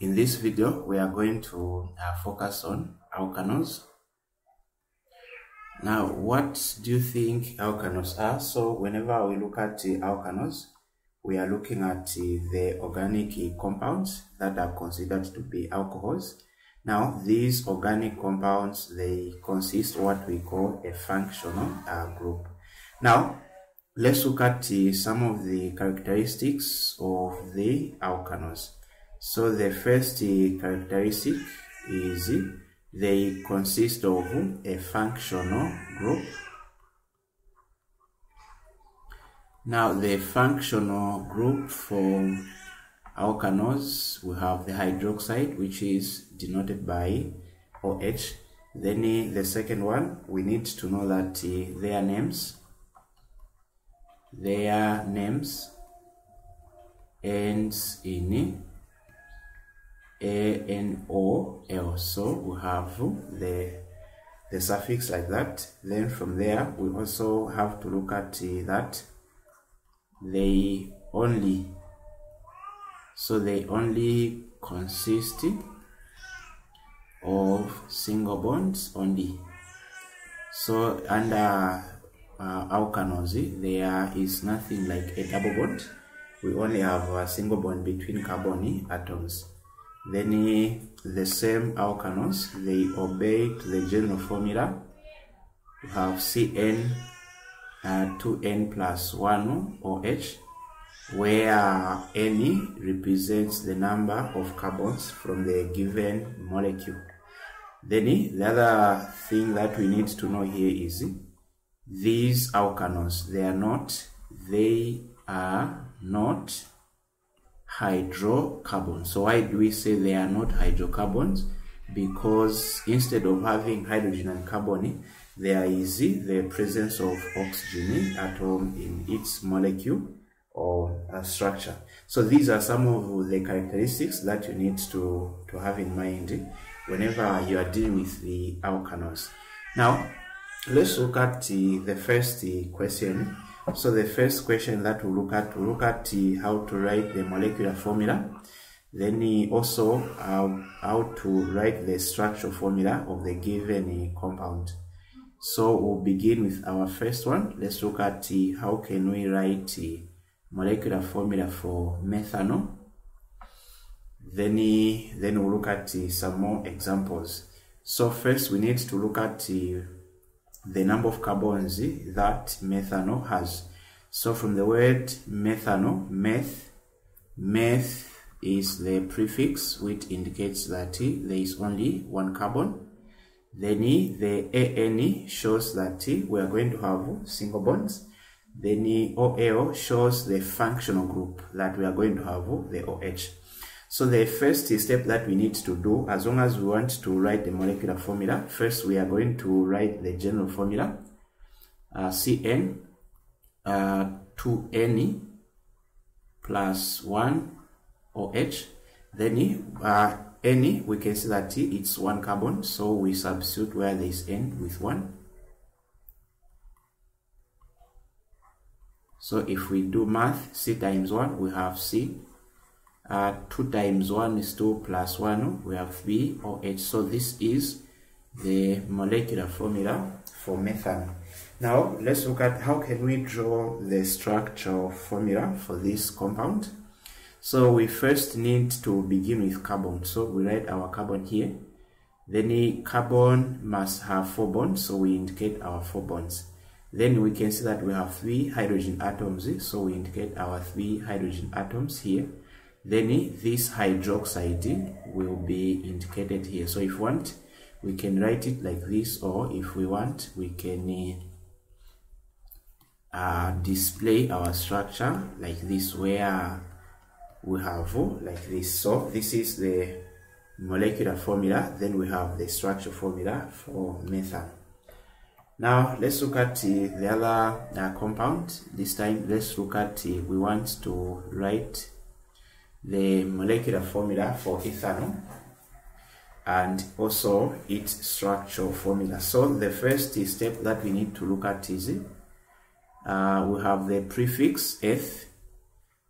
In this video, we are going to focus on alkanols. Now, what do you think alkanols are? So, whenever we look at alkanols, we are looking at the organic compounds that are considered to be alcohols. Now, these organic compounds, they consist of what we call a functional group. Now, let's look at some of the characteristics of the alkanols. So the first characteristic is they consist of a functional group. Now the functional group for alkanols, we have the hydroxide, which is denoted by OH. Then the second one, we need to know that their names ends in ANOL. So we have the suffix like that. Then from there we also have to look at that they only consist of single bonds only. So under alkanols, there is nothing like a double bond. We only have a single bond between carbon atoms. Then the same alkanols, they obey to the general formula. We have CN 2N plus 1 OH, where N represents the number of carbons from the given molecule. Then the other thing that we need to know here is these alkanols, they are not hydrocarbons. So why do we say they are not hydrocarbons? Because instead of having hydrogen and carbon, there is the presence of oxygen atom in its molecule or structure. So these are some of the characteristics that you need to have in mind whenever you are dealing with the alkanols. Now, let's look at the first question. So the first question that we'll look at how to write the molecular formula. Then also how to write the structural formula of the given compound. So we'll begin with our first one. Let's look at how can we write molecular formula for methanol. Then we'll look at some more examples. So first we need to look at the number of carbons that methanol has. So from the word methanol, meth is the prefix which indicates that there is only one carbon. Then the AN shows that we are going to have single bonds. Then OL shows the functional group that we are going to have the OH. So the first step that we need to do, as long as we want to write the molecular formula, first we are going to write the general formula, CN 2N plus 1 OH. Then N, we can see that it's one carbon, so we substitute where there is N with 1. So if we do math, C times 1, we have C. 2 times 1 is 2 plus 1, we have 3 OH. So this is the molecular formula for methanol. Now let's look at how can we draw the structural formula for this compound. So we first need to begin with carbon. So we write our carbon here. Then carbon must have 4 bonds, so we indicate our 4 bonds. Then we can see that we have 3 hydrogen atoms, so we indicate our 3 hydrogen atoms here. Then this hydroxide will be indicated here. So if we want, we can write it like this, or if we want, we can display our structure like this, where we have like this. So this is the molecular formula. Then we have the structural formula for methanol. Now let's look at the other compound. This time let's look at we want to write the molecular formula for ethanol and also its structural formula. So the first step that we need to look at is we have the prefix eth.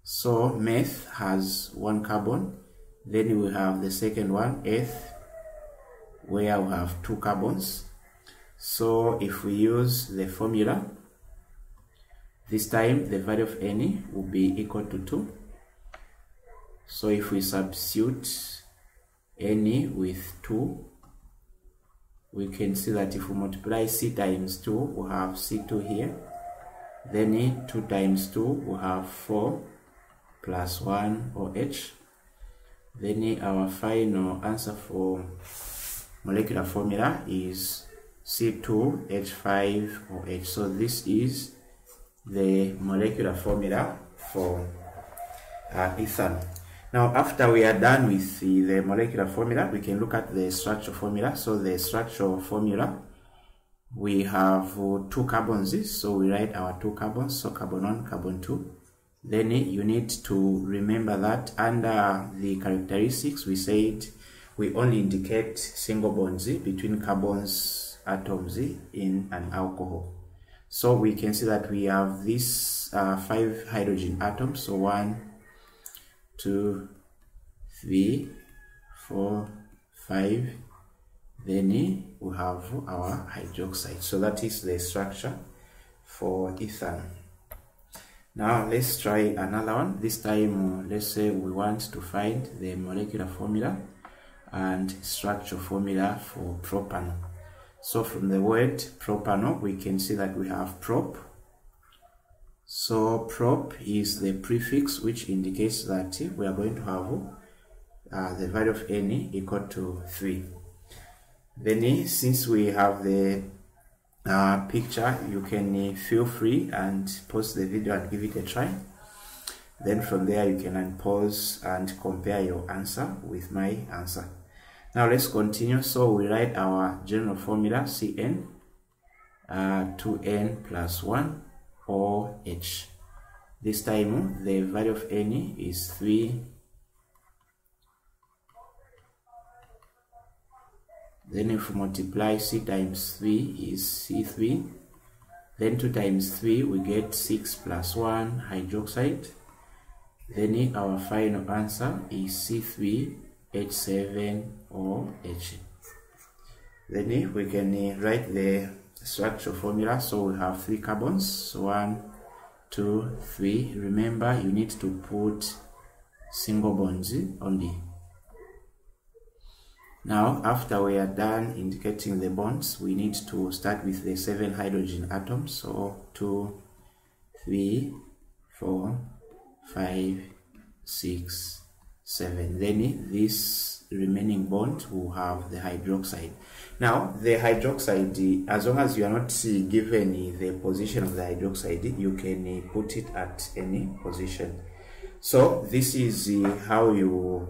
So meth has 1 carbon, Then we have the second one, earth, where we have 2 carbons. So if we use the formula, this time the value of N will be equal to 2. So if we substitute N with 2, we can see that if we multiply C times 2, we have C2 here. Then 2 times 2, we have 4 plus 1 OH. Then our final answer for molecular formula is C2H5OH. So this is the molecular formula for ethane. Now, after we are done with the molecular formula, we can look at the structural formula. So the structural formula, we have 2 carbons, so we write our 2 carbons, so carbon 1, carbon 2. Then you need to remember that under the characteristics, we said we only indicate single bonds between carbons atoms in an alcohol. So we can see that we have these 5 hydrogen atoms, so 1, 2, 3, 4, 5. Then we have our hydroxide. So that is the structure for ethane. Now let's try another one. This time, let's say we want to find the molecular formula and structural formula for propanol. So from the word propanol, we can see that we have prop. So prop is the prefix which indicates that we are going to have the value of N equal to 3. Then since we have the picture, you can feel free and pause the video and give it a try. Then from there you can unpause and compare your answer with my answer. Now let's continue. So we write our general formula Cn 2n plus 1 OH. This time the value of N is 3. Then if we multiply C times 3 is C3. Then 2 times 3 we get 6 plus 1 hydroxide. Then our final answer is C3H7OH. Then we can write the structural formula. So we have 3 carbons, 1, 2, 3. Remember, you need to put single bonds only. Now, after we are done indicating the bonds, we need to start with the 7 hydrogen atoms. So 2, 3, 4, 5, 6, 7. Then this remaining bond will have the hydroxide. Now, the hydroxide, as long as you are not given the position of the hydroxide, you can put it at any position. So this is how you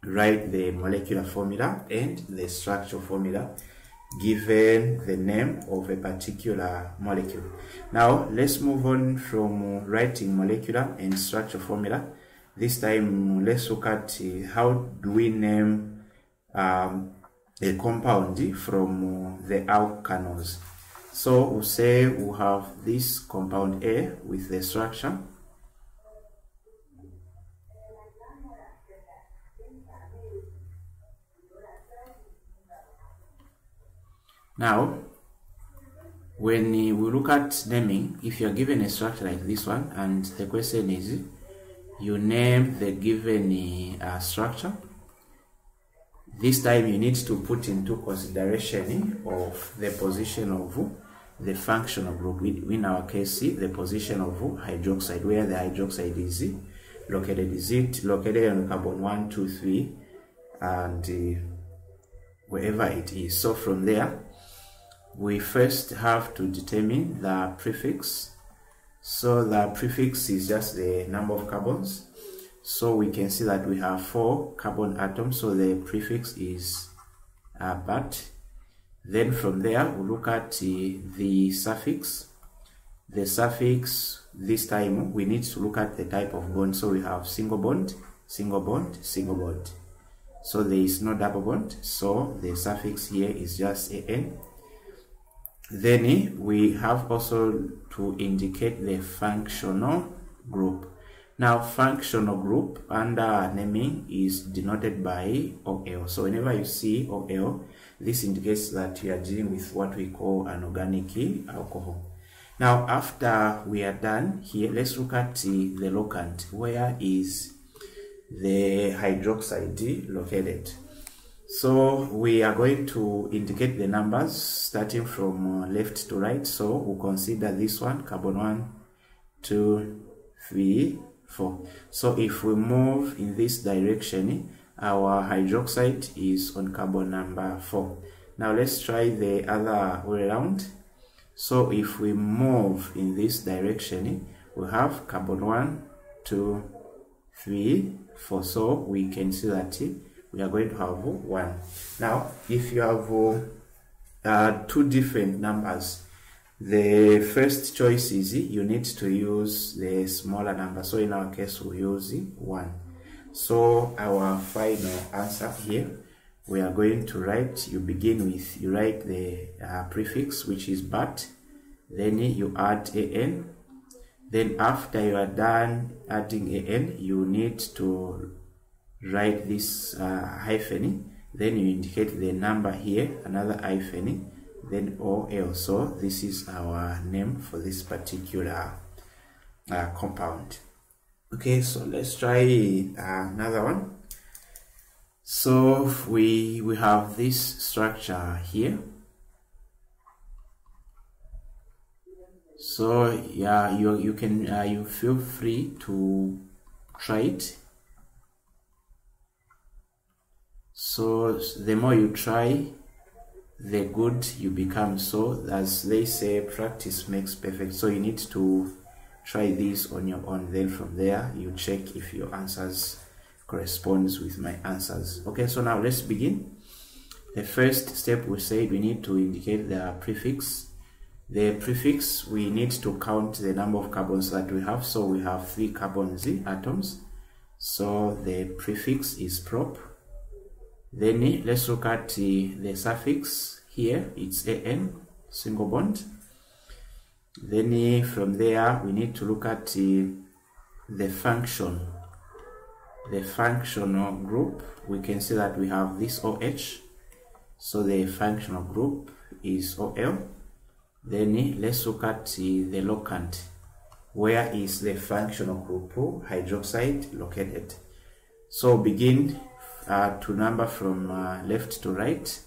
write the molecular formula and the structural formula given the name of a particular molecule. Now let's move on from writing molecular and structural formula. This time let's look at how do we name a compound from the alkanols. So we'll say we have this compound A with the structure. Now, when we look at naming, if you are given a structure like this one, and the question is, you name the given structure, this time you need to put into consideration of the position of the functional group. In our case, the position of hydroxide, where the hydroxide is located. Is it located on carbon 1, 2, 3, and wherever it is. So from there, we first have to determine the prefix. So the prefix is just the number of carbons. So we can see that we have 4 carbon atoms, so the prefix is but. Then from there we look at the suffix. The suffix, this time we need to look at the type of bond. So we have single bond, single bond, single bond. So there is no double bond, so the suffix here is just an. Then we have also to indicate the functional group. Now, functional group under naming is denoted by OL. So whenever you see OL, this indicates that you are dealing with what we call an organic alcohol. Now, after we are done here, let's look at the locant. Where is the hydroxide located? So we are going to indicate the numbers starting from left to right. So we'll consider this one, carbon 1, 2, 3, 4. So if we move in this direction, our hydroxide is on carbon number 4. Now let's try the other way around. So if we move in this direction, we have carbon 1, 2, 3, 4. So we can see that we are going to have 1. Now, if you have two different numbers, the first choice is you need to use the smaller number. So in our case, we use 1. So our final answer here, we are going to write, you write the prefix, which is but, then you add an. Then after you are done adding an, you need to write this hyphen, then you indicate the number here, another hyphen, then OL. So this is our name for this particular compound. Okay, so let's try another one. So we have this structure here. So yeah, you can you feel free to try it. So the more you try, the good you become. So as they say, practice makes perfect. So you need to try this on your own. Then from there, you check if your answers corresponds with my answers. Okay, so now let's begin. The first step, we said we need to indicate the prefix. The prefix, we need to count the number of carbons that we have. So we have 3 carbons atoms. So the prefix is prop. Then let's look at the suffix here. It's an, single bond. Then from there, we need to look at the function. The functional group, we can see that we have this OH. So the functional group is OL. Then let's look at the locant. Where is the functional group hydroxide located? So begin to number from left to right.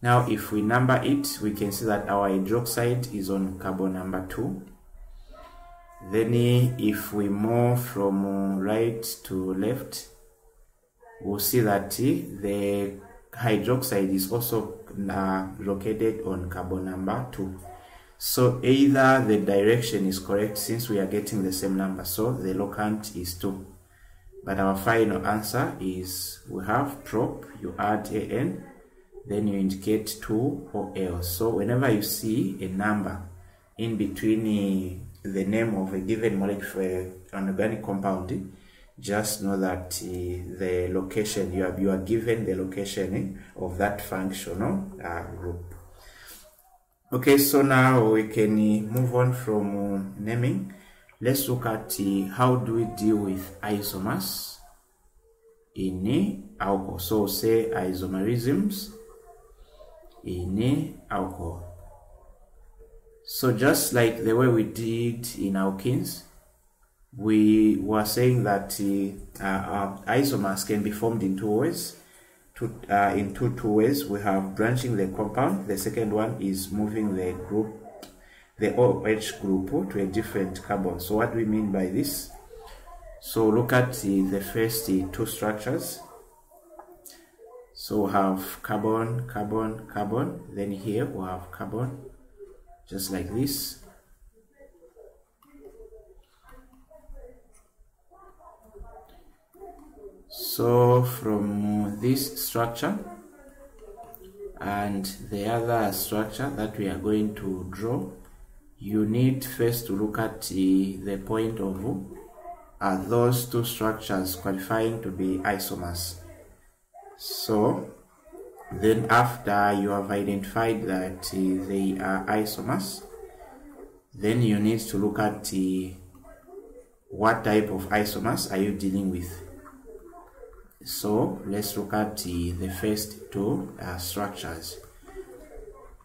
Now if we number it, we can see that our hydroxide is on carbon number 2. Then if we move from right to left, we'll see that the hydroxide is also located on carbon number 2. So either the direction is correct since we are getting the same number, so the locant is 2. But our final answer is we have prop, you add an, then you indicate 2 or L. So whenever you see a number in between the name of a given molecule for an organic compound, just know that the location, you are given the location of that functional group. Okay, so now we can move on from naming. Let's look at how do we deal with isomers in alcohol. So say isomerisms in alcohol. So just like the way we did in alkenes, we were saying that isomers can be formed in 2 ways. In two ways. We have branching the compound. The second one is moving the group, the OH group, to a different carbon. So what do we mean by this? So look at the first 2 structures. So we have carbon, carbon, carbon. Then here we have carbon, just like this. So from this structure and the other structure that we are going to draw, you need first to look at the point of those 2 structures qualifying to be isomers. So then after you have identified that they are isomers, then you need to look at what type of isomers are you dealing with. So let's look at the first two structures.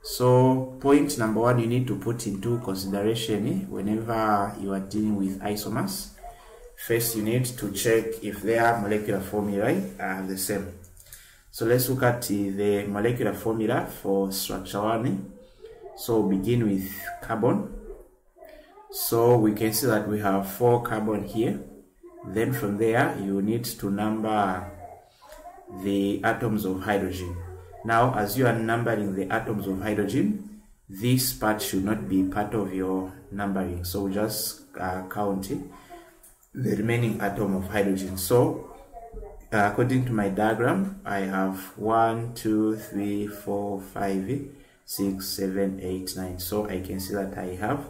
So point number one, you need to put into consideration whenever you are dealing with isomers. First, you need to check if their molecular formulae are the same. So let's look at the molecular formula for structure 1. So begin with carbon. So we can see that we have 4 carbon here. Then from there, you need to number the atoms of hydrogen. Now, as you are numbering the atoms of hydrogen, this part should not be part of your numbering. So we just count the remaining atom of hydrogen. So according to my diagram, I have 1, 2, 3, 4, 5, 6, 7, 8, 9. So I can see that I have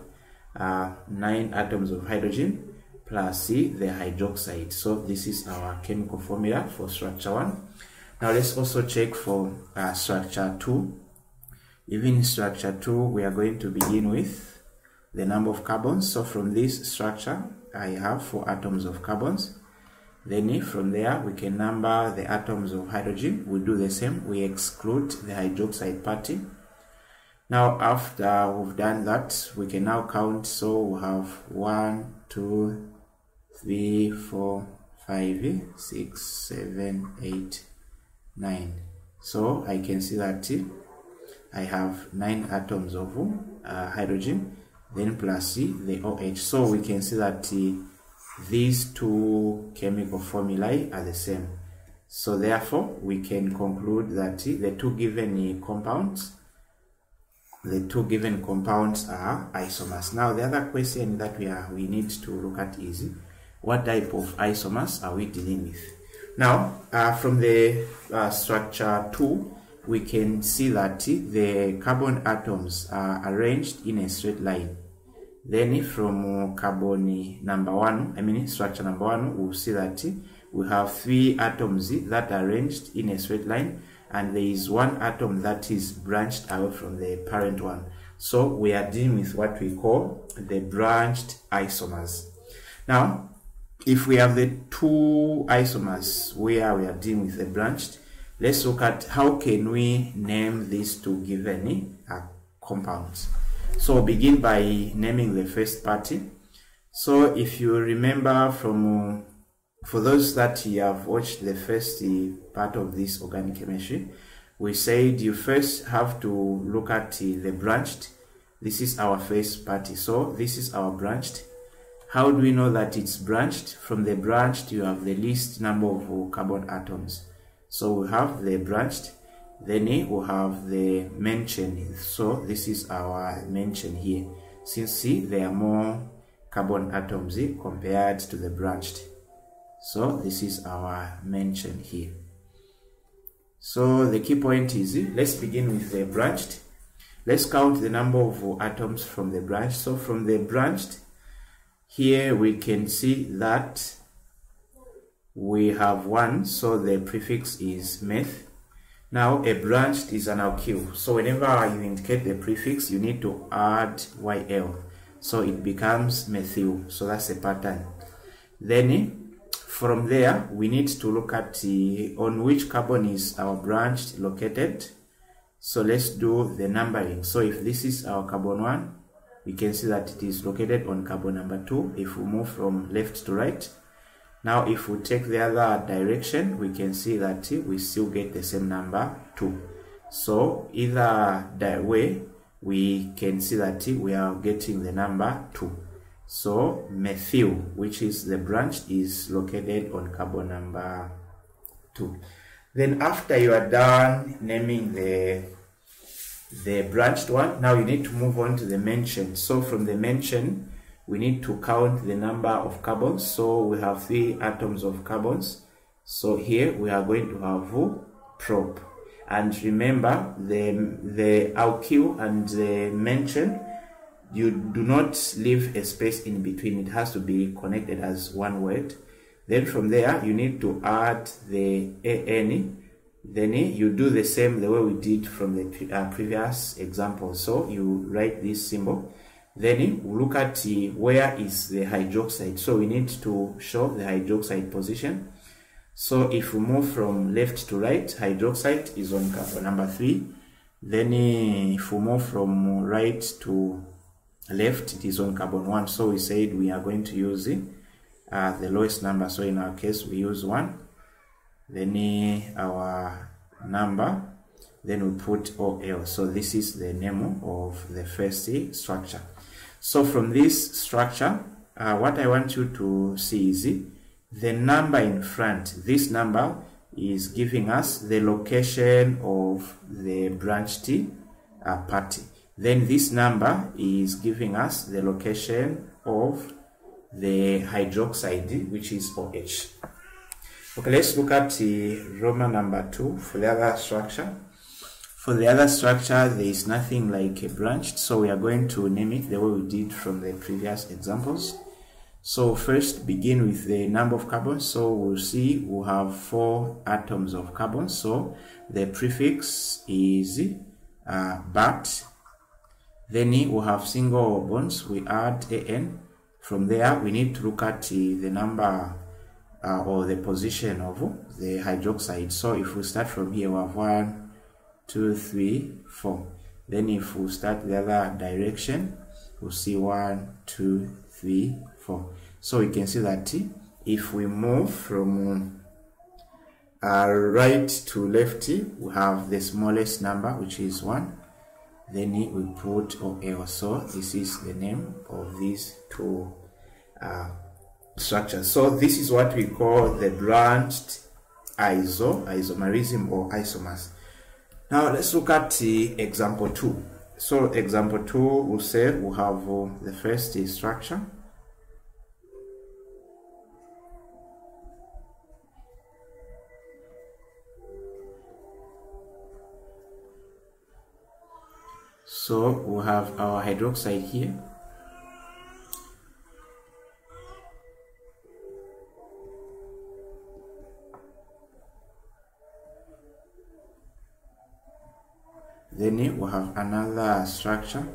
9 atoms of hydrogen plus the hydroxide. So this is our chemical formula for structure 1. Now let's also check for structure 2. Even in structure 2, we are going to begin with the number of carbons. So from this structure, I have 4 atoms of carbons. Then from there, we can number the atoms of hydrogen. We do the same. We exclude the hydroxide party. Now after we've done that, we can now count. So we have 1, 2, 3, 4, 5, 6, 7, 8, 9. So I can see that I have 9 atoms of hydrogen, then plus the OH. So we can see that these two chemical formulae are the same. So therefore, we can conclude that the two given compounds are isomers. Now the other question that we need to look at is what type of isomers are we dealing with? Now from the structure 2, we can see that the carbon atoms are arranged in a straight line. Then from carbon number 1, structure number 1, we'll see that we have 3 atoms that are arranged in a straight line, and there is 1 atom that is branched away from the parent one. So we are dealing with what we call the branched isomers. Now, if we have the 2 isomers where we are dealing with the branched, let's look at how can we name these 2 given compounds. So begin by naming the first party. So if you remember from for those that you have watched the first part of this organic chemistry, we said you first have to look at the branched. This is our first party. So this is our branched. How do we know that it's branched? From the branched, you have the least number of carbon atoms. So we have the branched, then we have the main chain. So this is our main chain here. Since there are more carbon atoms compared to the branched. So this is our main chain here. So the key point is, let's begin with the branched. Let's count the number of atoms from the branched. So from the branched, here we can see that we have 1, so the prefix is meth. Now a branched is an alkyl, so whenever you indicate the prefix, you need to add YL, so it becomes methyl. So that's a pattern. Then from there, we need to look at on which carbon is our branched located. So let's do the numbering. So if this is our carbon 1, we can see that it is located on carbon number 2 if we move from left to right. Now if we take the other direction, we can see that we still get the same number 2. So either that way, we can see that we are getting the number 2. So methyl, which is the branch, is located on carbon number 2. Then after you are done naming the branched one, now you need to move on to the main chain. So from the main chain, we need to count the number of carbons. So we have 3 atoms of carbons. So here we are going to have prop. And remember, the alkyl and the main chain, you do not leave a space in between. It has to be connected as one word. Then from there, you need to add the AN. Then you do the same the way we did from the previous example. So you write this symbol. Then we look at where is the hydroxide. So we need to show the hydroxide position. So if we move from left to right, hydroxide is on carbon number 3. Then if we move from right to left, it is on carbon 1. So we said we are going to use the lowest number. So in our case, we use 1. Then our number, then we put OL. So this is the name of the first structure. So from this structure, what I want you to see is the number in front. This number is giving us the location of the branched party. Then this number is giving us the location of the hydroxide, which is OH. Okay, let's look at Roman number 2 for the other structure. For the other structure, there is nothing like a branched, so we are going to name it the way we did from the previous examples. So first begin with the number of carbons. So we'll see we have 4 atoms of carbon. So the prefix is but. Then we have single bonds. We add AN. From there, we need to look at the number or the position of the hydroxide. So if we start from here, we have 1, 2, 3, 4. Then if we start the other direction, we'll see 1, 2, 3, 4. So we can see that if we move from right to left, we have the smallest number, which is 1. Then we put OL. So this is the name of these two structures. So this is what we call the branched isomerism or isomers. Now let's look at example 2. So example 2 will say we have the first structure. So we have our hydroxide here. Then we have another structure,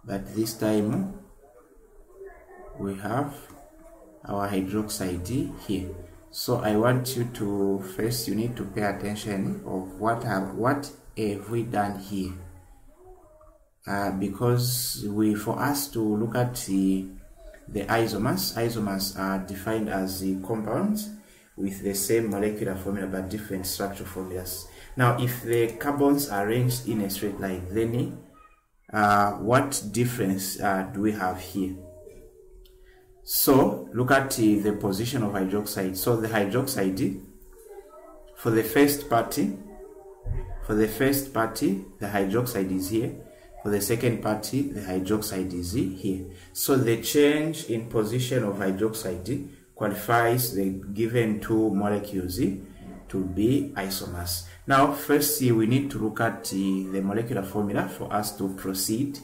but this time we have our hydroxide here. So I want you to first, you need to pay attention of what have we done here, because for us to look at the isomers are defined as the compounds with the same molecular formula but different structural formulas. Now if the carbons are arranged in a straight line, then what difference do we have here? So look at the position of hydroxide. So the hydroxide, for the first party, the hydroxide is here. For the second party, the hydroxide is here. So the change in position of hydroxide qualifies the given two molecules to be isomers. Now first we need to look at the molecular formula for us to proceed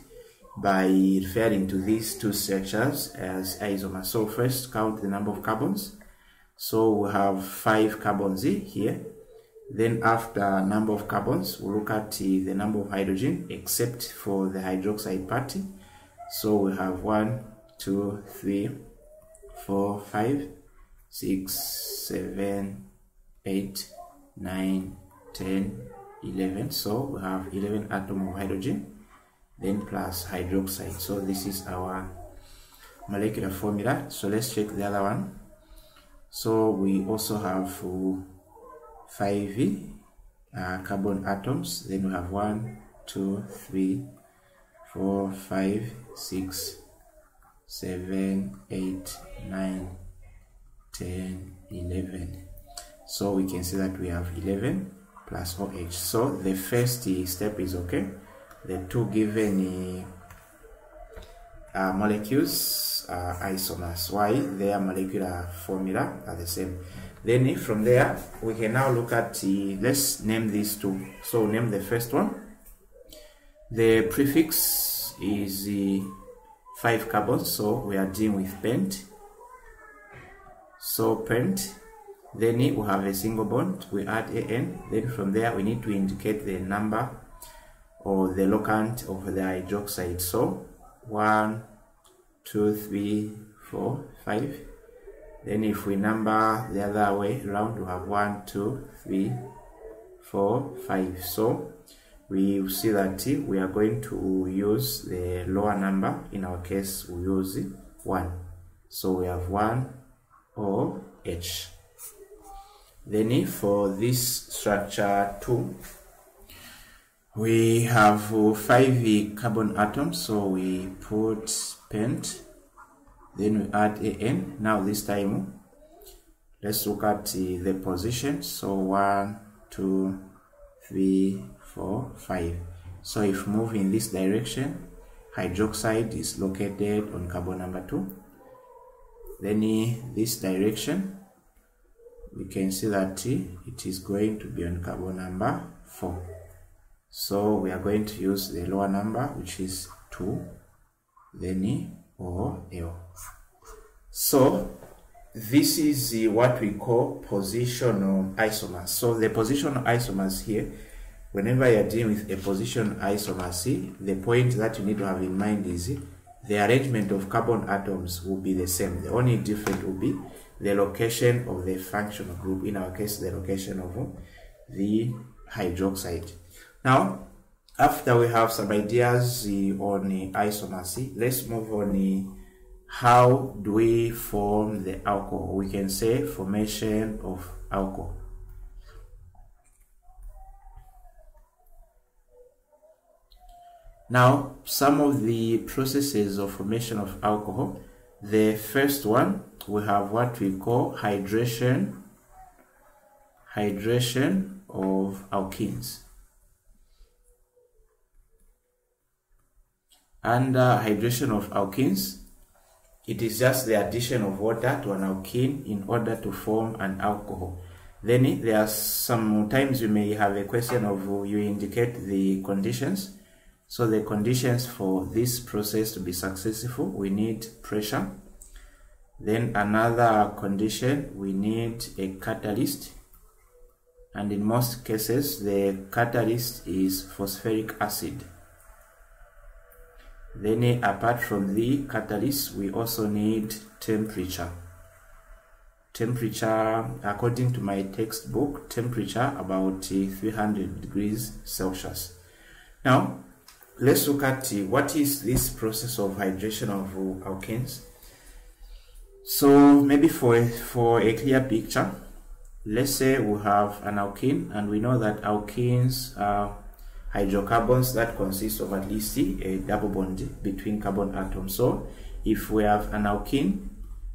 by referring to these two structures as isomers. So first count the number of carbons. So we have 5 carbons here. Then after number of carbons, we look at the number of hydrogen except for the hydroxide party. So we have 1, 2, 3, 4, 5, 6, 7, 8, 9, 10, 11. So we have 11 atoms of hydrogen, then plus hydroxide. So this is our molecular formula. So let's check the other one. So we also have 5 carbon atoms. Then we have 1, 2, 3, 4, 5, 6, 7, 8, 9, 10, 11. So we can see that we have 11 plus OH. So the first step is okay. The two given molecules are isomers. Why? Their molecular formula are the same. Then from there we can now look at let's name these two. So name the first one. The prefix is 5 carbons, so we are dealing with pent. So pent. Then we have a single bond, we add AN. Then from there we need to indicate the number or the locant of the hydroxide. So 1, 2, 3, 4, 5. Then if we number the other way around, we have 1, 2, 3, 4, 5. So we see that we are going to use the lower number. In our case, we use 1. So we have 1 OH. Then for this structure 2, we have 5 carbon atoms. So we put pent, then we add AN. Now this time, let's look at the position. So 1, 2, 3, 4, 5. So if we move in this direction, hydroxide is located on carbon number 2. Then in this direction, we can see that it is going to be on carbon number 4. So we are going to use the lower number, which is 2, then OL. So this is what we call positional isomers. So the positional isomers here, whenever you are dealing with a positional isomer, the point that you need to have in mind is the arrangement of carbon atoms will be the same. The only difference will be the location of the functional group, in our case the location of the hydroxide. Now, after we have some ideas on isomers, let's move on. How do we form the alcohol? We can say formation of alcohol. Now, some of the processes of formation of alcohol. The first one, we have what we call hydration of alkenes. Under hydration of alkenes, it is just the addition of water to an alkene in order to form an alcohol. Then there are sometimes you may have a question of you indicate the conditions. So the conditions for this process to be successful, we need pressure. Then another condition, we need a catalyst. And in most cases, the catalyst is phosphoric acid. Then apart from the catalyst, we also need temperature. Temperature, according to my textbook, temperature about 300 degrees Celsius. Now, let's look at what is this process of hydration of alkenes. So maybe for a clear picture, let's say we have an alkene, and we know that alkenes are hydrocarbons that consist of at least a double bond between carbon atoms. So if we have an alkene,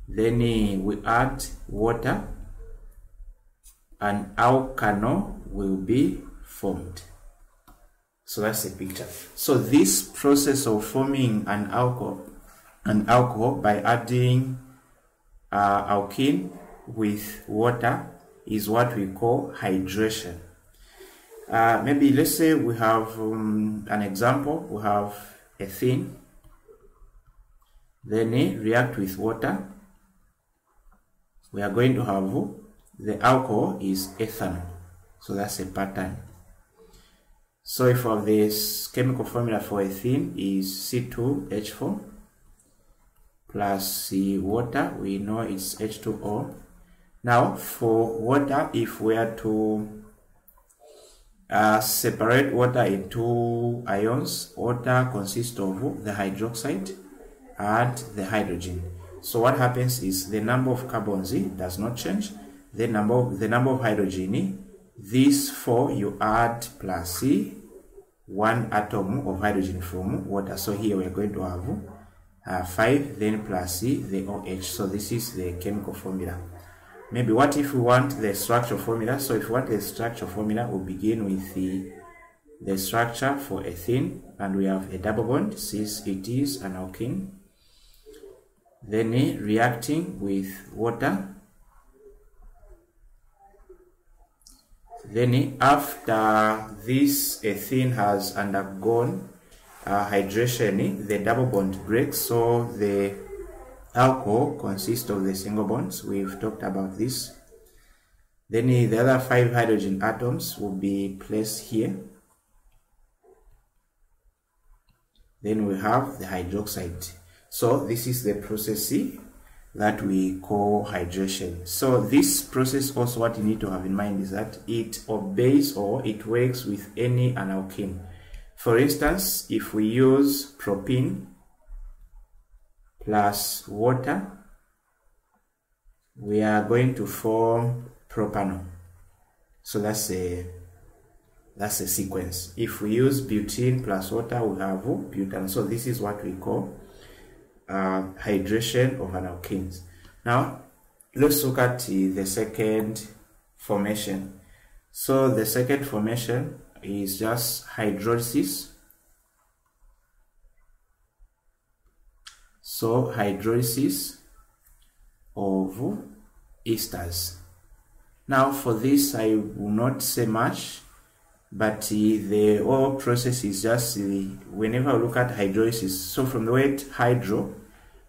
then we add water, an alkanol will be formed. So that's the picture. So this process of forming an alcohol by adding alkene with water is what we call hydration. Maybe let's say we have an example. We have ethene, then react with water. We are going to have the alcohol is ethanol. So that's a pattern. So if we have this chemical formula for ethene is C2H4 plus water, we know it's H2O. Now for water, if we are to separate water into ions, water consists of the hydroxide and the hydrogen. So what happens is the number of carbons does not change. The number of hydrogen, these 4 you add plus 1 atom of hydrogen from water. So here we are going to have 5, then plus the OH. So this is the chemical formula. Maybe what if we want the structure formula? So if we want the structure formula, we'll begin with the structure for ethene, and we have a double bond since it is an alkene. Then reacting with water. Then after this ethene has undergone hydration, the double bond breaks, so the alcohol consists of the single bonds. We've talked about this. Then the other 5 hydrogen atoms will be placed here. then we have the hydroxide. So this is the process that we call hydration. So this process also, what you need to have in mind is that it obeys or it works with any analkene. For instance, if we use propene plus water, we are going to form propanol. So that's a sequence. If we use butene plus water, we have butanol. So this is what we call hydration of alkenes. Now let's look at the second formation. So the second formation is just hydrolysis. So hydrolysis of esters. Now for this I will not say much, but the whole process is just whenever we look at hydrolysis, so from the word hydro,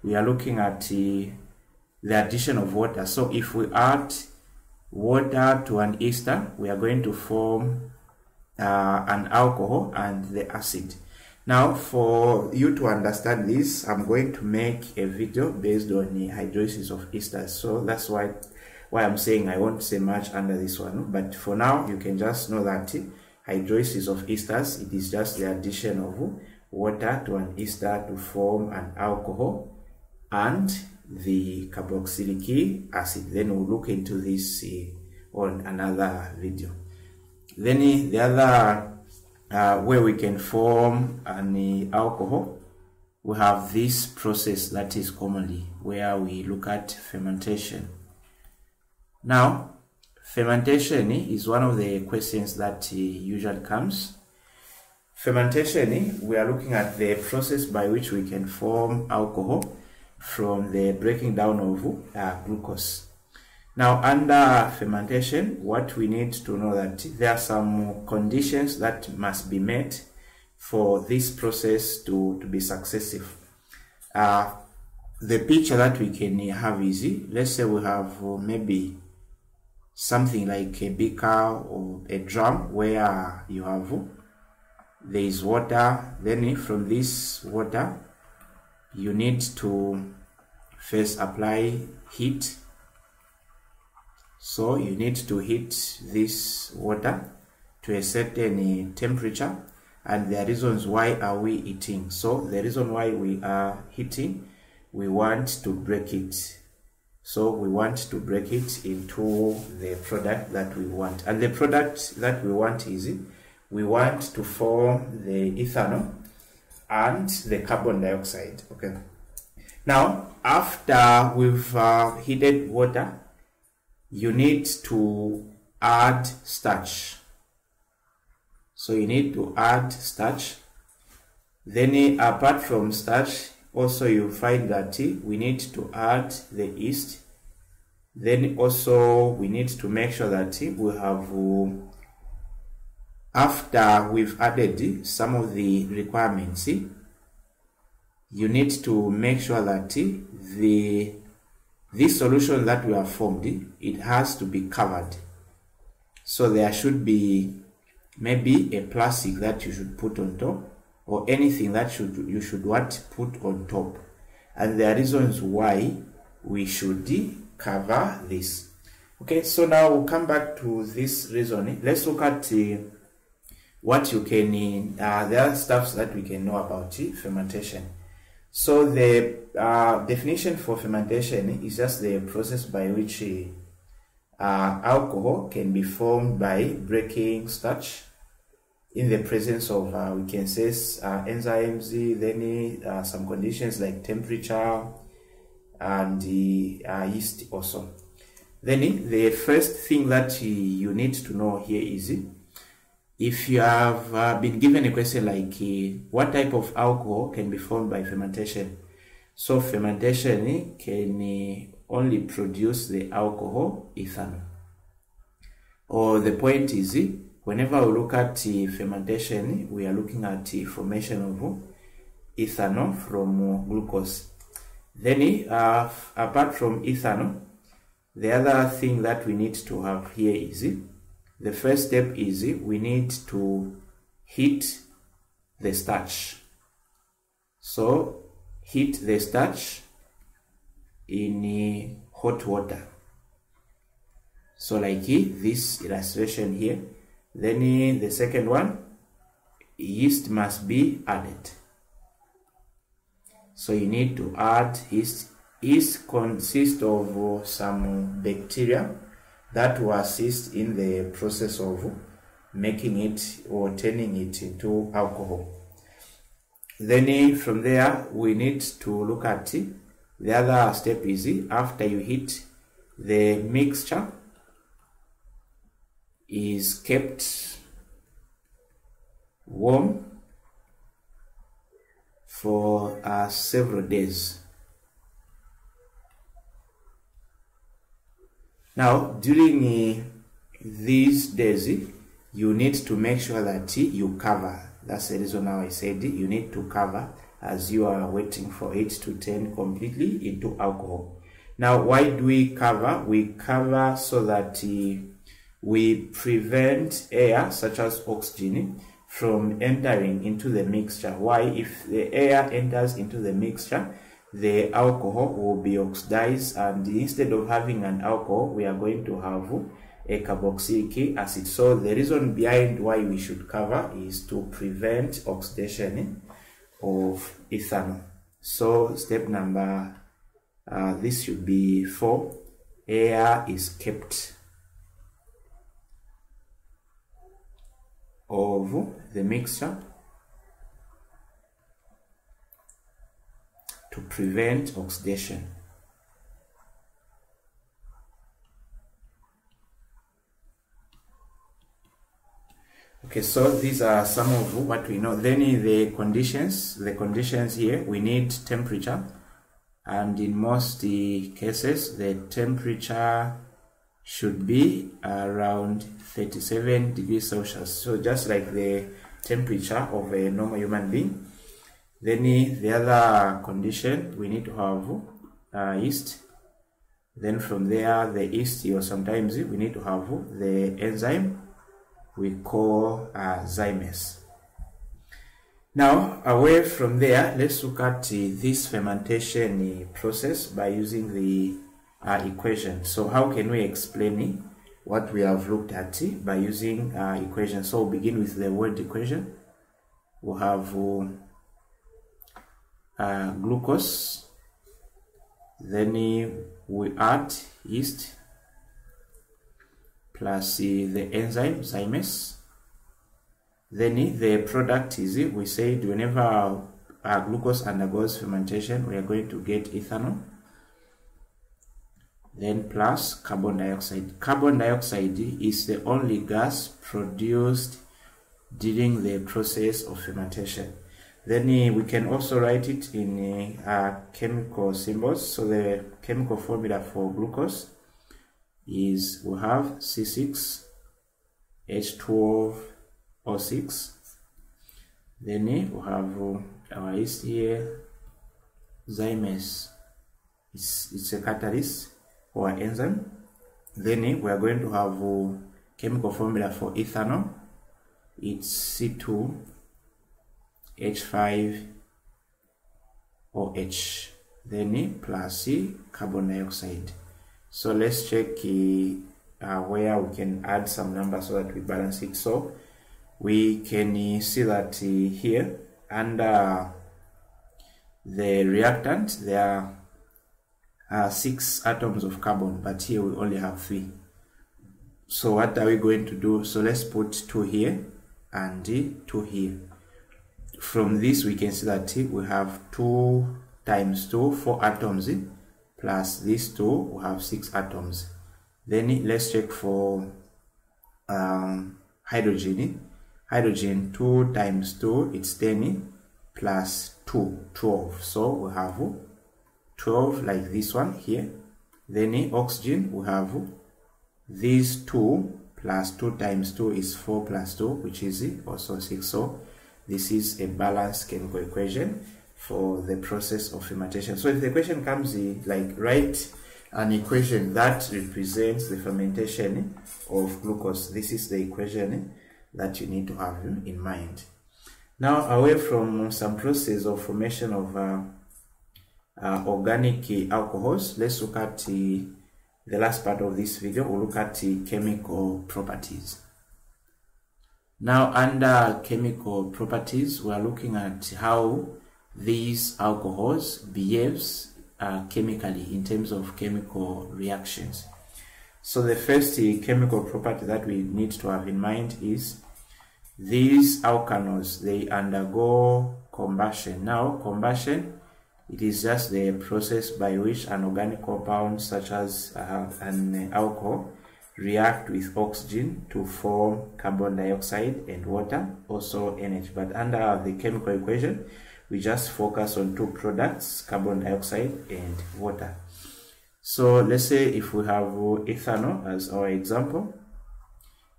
we are looking at the addition of water. So if we add water to an ester, we are going to form an alcohol and the acid. Now for you to understand this, I'm going to make a video based on the hydrolysis of esters. So that's why I'm saying I won't say much under this one, but for now you can just know that hydrolysis of esters, it is just the addition of water to an ester to form an alcohol and the carboxylic acid. Then we'll look into this on another video. Then the other where we can form an alcohol, we have this process that is commonly where we look at fermentation. Now fermentation is one of the questions that usually comes. Fermentation, we are looking at the process by which we can form alcohol from the breaking down of glucose. Now under fermentation, what we need to know that there are some conditions that must be met for this process to be successful. The picture that we can have is, let's say we have maybe something like a beaker or a drum where you have there is water. Then from this water you need to first apply heat. So you need to heat this water to a certain temperature, and the reasons why are we heating. So the reason why we are heating, we want to break it. So we want to break it into the product that we want. And the product that we want is, we want to form the ethanol and the carbon dioxide. Okay. Now, after we've heated water, you need to add starch. So you need to add starch. Then apart from starch, also you find that we need to add the yeast. Then also we need to make sure that we have, after we've added some of the requirements, you need to make sure that this solution that we have formed, it has to be covered. So there should be maybe a plastic that you should put on top, or anything that you should put on top. And there are reasons why we should cover this. Okay, so now we'll come back to this reasoning. Let's look at what you can, there are stuffs that we can know about fermentation. So the definition for fermentation is just the process by which alcohol can be formed by breaking starch in the presence of, we can say, enzymes, then some conditions like temperature and yeast also. Then the first thing that you need to know here is, if you have been given a question like what type of alcohol can be formed by fermentation. So fermentation can only produce the alcohol ethanol. Or the point is, whenever we look at fermentation, we are looking at the formation of ethanol from glucose. Then apart from ethanol, the other thing that we need to have here is, the first step is we need to heat the starch. So heat the starch in hot water. So like this illustration here. Then the second one, yeast must be added. So you need to add yeast. Yeast consists of some bacteria that will assist in the process of making it or turning it into alcohol. Then from there we need to look at the other step is after you heat, the mixture is kept warm for several days. Now during these days you need to make sure that you cover. That's the reason now I said you need to cover as you are waiting for it to turn completely into alcohol. Now why do we cover? We cover so that we prevent air such as oxygen from entering into the mixture. Why? If the air enters into the mixture, the alcohol will be oxidized, and instead of having an alcohol, we are going to have a carboxylic acid. So the reason behind why we should cover is to prevent oxidation of ethanol. So step number, this should be 4. Air is kept of the mixture to prevent oxidation. Okay, so these are some of what we know. Then the conditions here, we need temperature, and in most cases the temperature should be around 37 degrees Celsius. So just like the temperature of a normal human being. Then the other condition, we need to have yeast. Then from there, the yeast, or sometimes we need to have the enzyme we call zymes. Now, away from there, let's look at this fermentation process by using the equation. So how can we explain what we have looked at by using equation? So we'll begin with the word equation. We'll have glucose, then we add yeast plus the enzyme zymes. Then the product is, we said whenever glucose undergoes fermentation, we are going to get ethanol. Then plus carbon dioxide. Carbon dioxide is the only gas produced during the process of fermentation. Then we can also write it in chemical symbols. So the chemical formula for glucose is, we have C6H12O6. Then we have our yeast here, zymes. It's a catalyst or enzyme. Then we are going to have chemical formula for ethanol. It's C2H5OH. Then plus carbon dioxide. So let's check where we can add some numbers so that we balance it. So we can see that here under the reactant there are 6 atoms of carbon, but here we only have 3. So what are we going to do? So let's put 2 here and 2 here. From this we can see that we have 2 times 2, 4 atoms, plus these 2, we have 6 atoms. Then let's check for hydrogen. Hydrogen, 2 times 2, it's 10, plus 2, 12. So we have 12 like this one here. Then oxygen, we have these 2 plus 2 times 2 is 4 plus 2, which is also 6. So this is a balanced chemical equation for the process of fermentation. So if the question comes like write an equation that represents the fermentation of glucose, this is the equation that you need to have in mind. Now, away from some process of formation of organic alcohols, let's look at the last part of this video. We'll look at the chemical properties. Now, under chemical properties, we are looking at how these alcohols behaves chemically in terms of chemical reactions. So the first chemical property that we need to have in mind is these alkanols, they undergo combustion. Now, combustion, it is just the process by which an organic compound such as an alcohol react with oxygen to form carbon dioxide and water, also energy. But under the chemical equation, we just focus on two products, carbon dioxide and water. So let's say if we have ethanol as our example,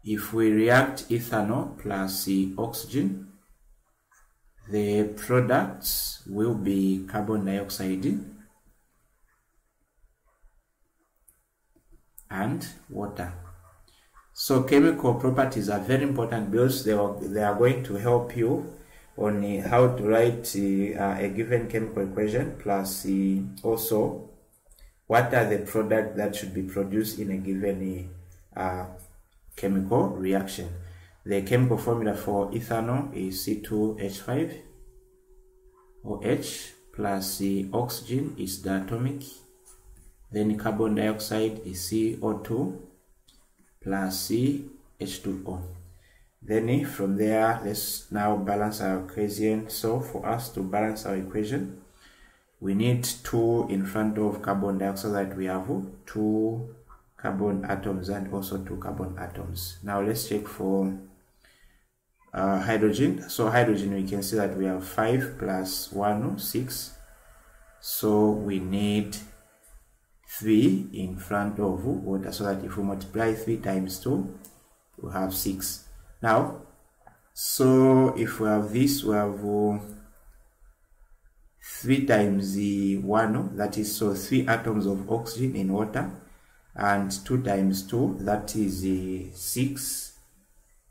if we react ethanol plus oxygen, the products will be carbon dioxide and water. So chemical properties are very important because they are going to help you on how to write a given chemical equation, plus also what are the products that should be produced in a given chemical reaction. The chemical formula for ethanol is C2H5OH, plus oxygen is diatomic, then carbon dioxide is CO2 plus H2O. Then from there, let's now balance our equation. So for us to balance our equation, we need 2 in front of carbon dioxide, that we have 2 carbon atoms and also 2 carbon atoms. Now let's check for hydrogen. So hydrogen, we can see that we have 5 plus 1, 6. So we need 3 in front of water, so that if we multiply 3 times 2, we have 6. Now, so if we have this, we have 3 times the 1, that is, so 3 atoms of oxygen in water, and 2 times 2, that is 6,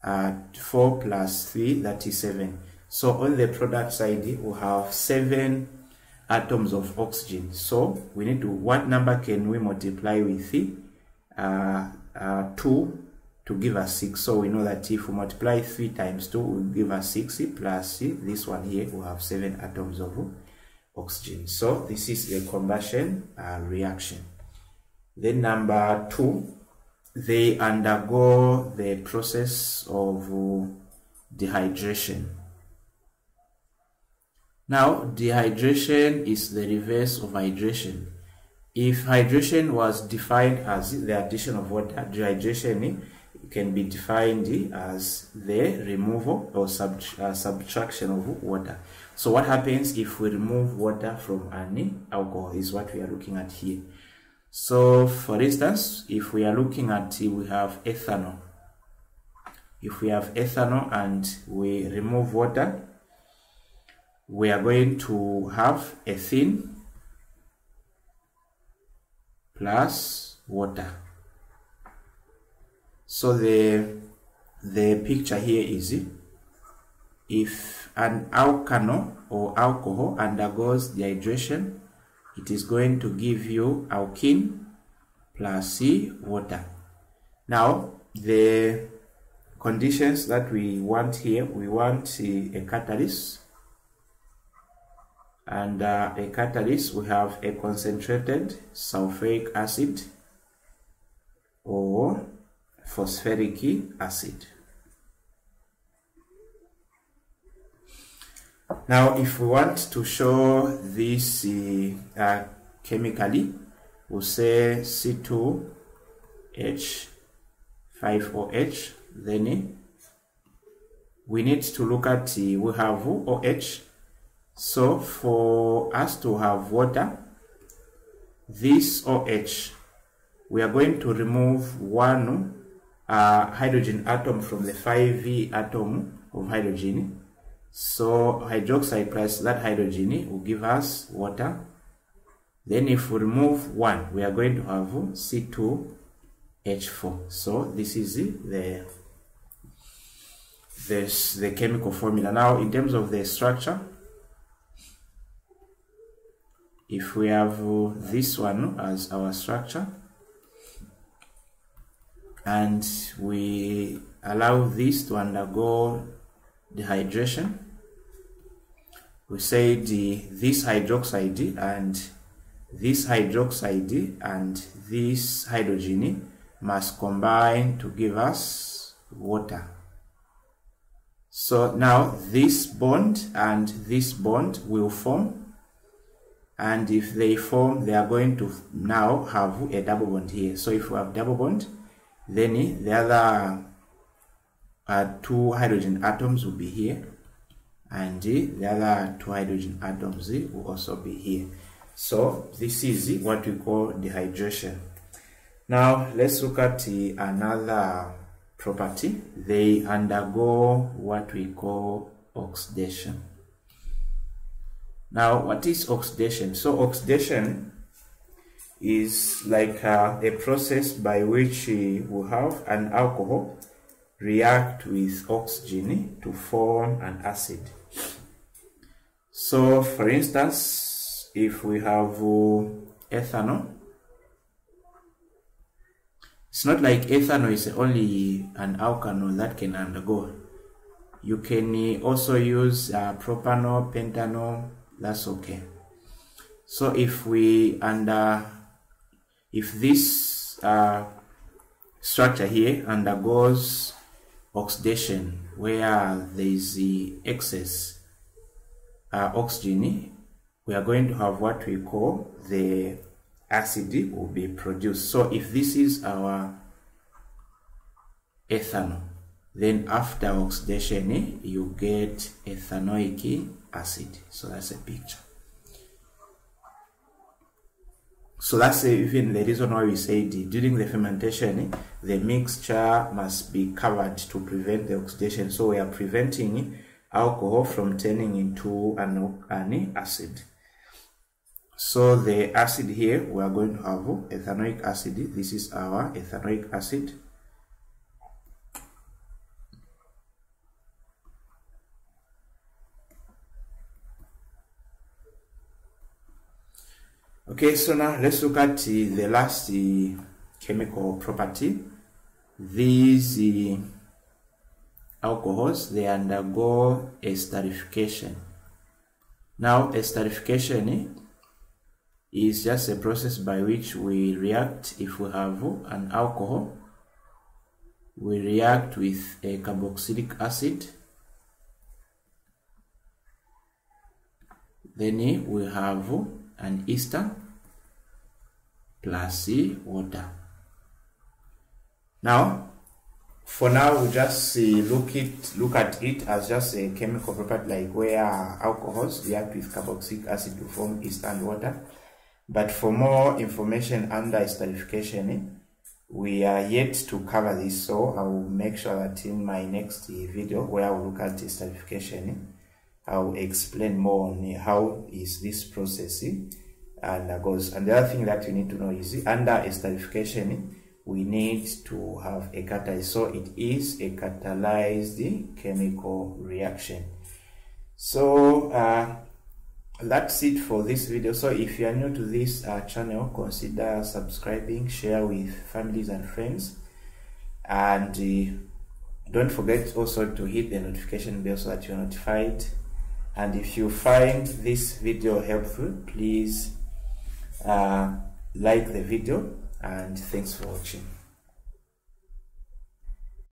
4 plus 3, that is 7. So on the product side, we have 7 atoms of oxygen. So we need to, what number can we multiply with 2 to give us 6? So we know that if we multiply 3 times 2 will give us 6, plus this one here, we have 7 atoms of oxygen. So this is a combustion reaction. Then number 2, they undergo the process of dehydration. Now, dehydration is the reverse of hydration. If hydration was defined as the addition of water, dehydration can be defined as the removal or subtraction of water. So what happens if we remove water from an alcohol is what we are looking at here. So for instance, if we are looking at, we have ethanol. If we have ethanol and we remove water, we are going to have ethene plus water. So the picture here is, if an alkanol or alcohol undergoes dehydration, it is going to give you alkene plus water. Now, the conditions that we want here, we want a catalyst. And a catalyst, we have a concentrated sulfuric acid or phosphoric acid. Now, if we want to show this chemically, we'll say C2H5OH. Then we need to look at, we have OH. So for us to have water, this OH, we are going to remove 1 hydrogen atom from the 5 atom of hydrogen. So hydroxide plus that hydrogen will give us water. Then if we remove 1, we are going to have C2H4. So this is there's the chemical formula. Now in terms of the structure, if we have this one as our structure and we allow this to undergo dehydration, we say this hydroxide and this hydroxide and this hydrogen must combine to give us water. So now this bond and this bond will form, and if they form, they are going to now have a double bond here. So if we have double bond, then the other two hydrogen atoms will be here, and the other two hydrogen atoms will also be here. So this is what we call dehydration. Now let's look at another property. They undergo what we call oxidation. Now what is oxidation? So oxidation is like a process by which we have an alcohol react with oxygen to form an acid. So for instance, if we have ethanol, it's not like ethanol is only an alkanol that can undergo. You can also use propanol, pentanol, that's okay. So if this structure here undergoes oxidation where there is the excess oxygen, we are going to have what we call the acid will be produced. So if this is our ethanol, then after oxidation you get ethanoic acid. So that's a picture. So that's even the reason why we said during the fermentation the mixture must be covered to prevent the oxidation. So we are preventing alcohol from turning into an acid. So the acid here, we are going to have ethanoic acid. This is our ethanoic acid. Okay, so now let's look at the last chemical property. These alcohols, they undergo esterification. Now esterification is just a process by which we react. If we have an alcohol, we react with a carboxylic acid, then we have an ester plus water. Now for now we just look at it as just a chemical property, like where alcohols react with carboxylic acid to form ester and water. But for more information under esterification, we are yet to cover this, so I will make sure that in my next video where I will look at esterification, I will explain more on how is this process undergoes. And the other thing that you need to know is under esterification we need to have a catalyst, so it is a catalyzed chemical reaction. So that's it for this video. So if you are new to this channel, consider subscribing, share with families and friends, and don't forget also to hit the notification bell so that you are notified. And if you find this video helpful, please like the video, and thanks for watching.